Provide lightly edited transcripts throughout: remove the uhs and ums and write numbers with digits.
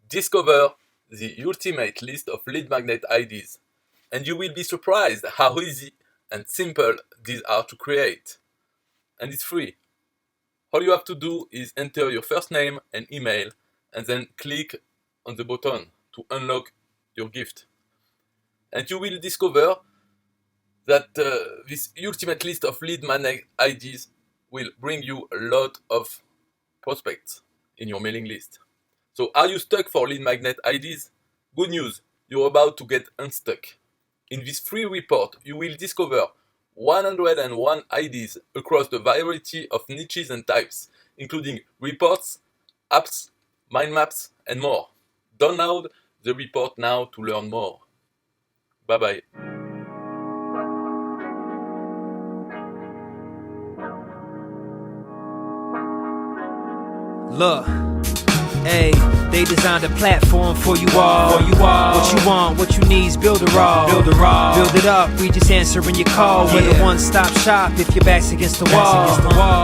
Discover the ultimate list of lead magnet IDs, and you will be surprised how easy and simple these are to create. And it's free. All you have to do is enter your first name and email, and then click on the button to unlock your gift. And you will discover that this ultimate list of lead magnet IDs will bring you a lot of prospects in your mailing list. So are you stuck for lead magnet IDs? Good news, you're about to get unstuck. In this free report, you will discover 101 IDs across the variety of niches and types, including reports, apps, mind maps, and more. Download the report now to learn more. Bye-bye. Look, hey, they designed a platform for you all. What you want, what you need is build it all. Build it up, we just answering your call. We're the one-stop shop if your back's against the wall.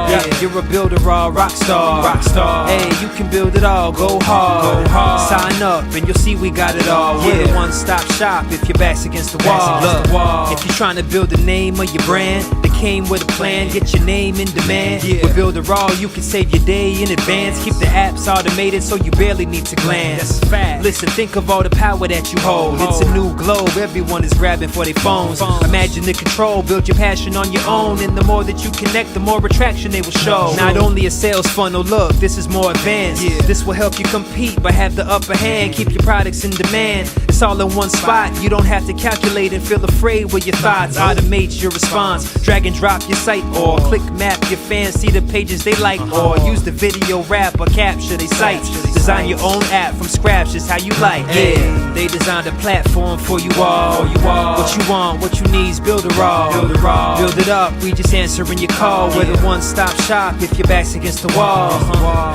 Yeah, you're a builder all, rock star. Hey, you can build it all, go hard. Sign up and you'll see we got it all. We're the one-stop shop if your back's against the wall. Look, if you're trying to build the name of your brand, came with a plan, get your name in demand. With Builder All, you can save your day in advance. Keep the apps automated so you barely need to glance. Listen, think of all the power that you hold. It's a new globe, everyone is grabbing for their phones. Imagine the control, build your passion on your own. And the more that you connect, the more attraction they will show. Not only a sales funnel, look, this is more advanced. This will help you compete, but have the upper hand. Keep your products in demand. It's all in one spot. You don't have to calculate and feel afraid with your thoughts. Automate your response. Drag and drop your site or click map your fans, see the pages they like, or use the video wrap or capture their sites. Design your own app from scratch, just how you like. Yeah, they designed a platform for you all. What you want, what you need is build it all. Build it up, we just answering your call. We're the one-stop shop if your back's against the wall.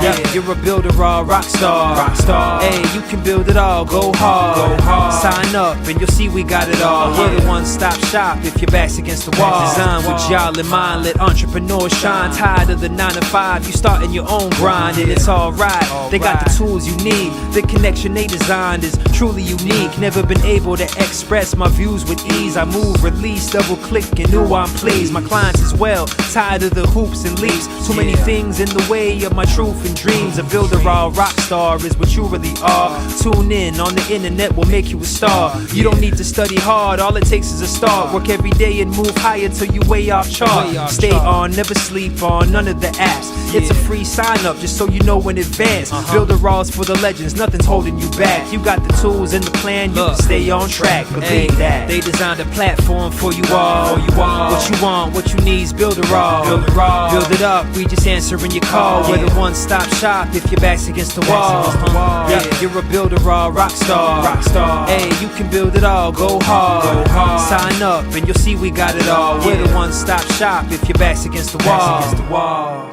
Yeah, you're a builder all, rock star. Hey, you can build it all, go hard. Sign up and you'll see we got it all. We're the one-stop shop if your back's against the wall. Design with y'all in mind, let entrepreneurs shine. Tired of the 9 to 5, you starting your own grind, and it's alright. They got the tools you need. The connection they designed is truly unique. Never been able to express my views with ease. I move, release, double click, and knew I'm pleased. My clients as well, tired of the hoops and leaps. Too many things in the way of my truth and dreams. A builder all, rock star is what you really are. Tune in, on the internet will make you a star. You don't need to study hard, all it takes is a start. Work every day and move higher till you way off chart. Stay on, never sleep on none of the apps. It's a free sign up just so you know in advance. Builder Raw's for the legends, nothing's holding you back. You got the tools and the plan, you can stay on track. Believe that. They designed a platform for you all. What you want, what you need is Builder All. Build it up, we just answering your call. We're the one-stop shop if your back's against the wall. Yeah, you're a builder all, rock star. Hey, you can build it all, go hard. Sign up and you'll see we got it all. We're the one-stop shop if your back's against the wall.